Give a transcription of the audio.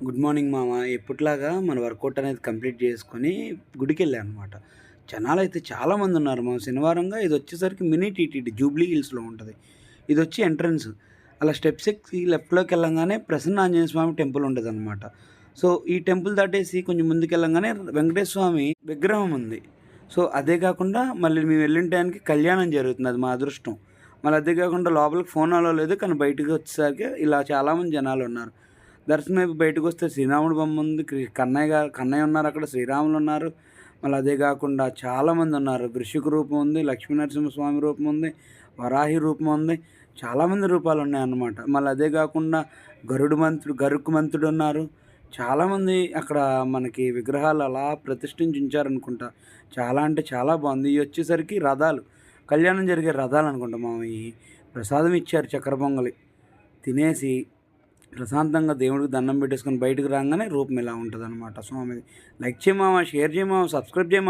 Good morning మామ. ఎప్పటిలాగా మన work out అనేది కంప్లీట్ చేసుకొని గుడికెళ్ళాననమాట. జనాలైతే చాలామందున్నారు మామ. శనివారంగా ఇదొచ్చేసరికి మినీ టీటీడీ జూబ్లీ హిల్స్‌లో ఉంటది. ఇదొచ్చి ఎంట్రన్స్. అలా స్టెప్స్ ఎక్కి లెఫ్ట్‌లోకెళ్ళంగానే ప్రసన్న ఆంజనేయ స్వామి టెంపుల్ ఉంటదనమాట. సో, ఈ టెంపుల్ దాటేసి కొంచెం ముందుకెళ్ళంగానే వెంకటేశ్వర స్వామి విగ్రహం ఉంది. సో, అదే కాకుండా మళ్ళీ మేము వెళ్ళిన టయానికి కళ్యాణం జరుగుతుంది. అది మా అదృష్టం. మళ్ళీ అదే కాకుండా లోపలికి ఫోన్ అలో లేదు. కానీ బయటకొచ్చేసరికి ఇలా చాలామంది జనాలున్నారు. దర్శనం అయిపోయి బయటకొస్తే శ్రీరాముడి బొమ్ముంది. కన్నయ్య ఉన్నారక్కడ, శ్రీరాములున్నారు. మళ్ళీ అదే గాకుండా చాలామందున్నారు. వృషిక రూపం ఉంది, లక్ష్మీ నరసింహస్వామి రూపం ఉంది, వరాహి రూపం ఉంది. చాలామంది రూపాలున్నాయన్నమాట. మళ్ళీ అదే గాకుండా గరుక్కుమంతుడున్నారు. చాలామంది అక్కడ మనకి విగ్రహాలు అలా ప్రతిష్ఠించి ఉంచారనుకుంటా. చాలా అంటే చాలా బావుంది. ఇయొచ్చేసరికి రథాలు. కళ్యాణం జరిగే రథాలనుకుంటా మామ ఇయి. ప్రసాదం ఇచ్చారు చక్కెర పొంగలి. తినేసి ప్రశాంతంగా దేవుడికి దండం పెట్టేసుకొని బయటకి రాంగానే రూపం ఇలా ఉంటదనమాట స్వామిది. లైక్ చేయి మామ, షేర్ చేయి మామ, సబ్స్క్రైబ్ చేయి మామ.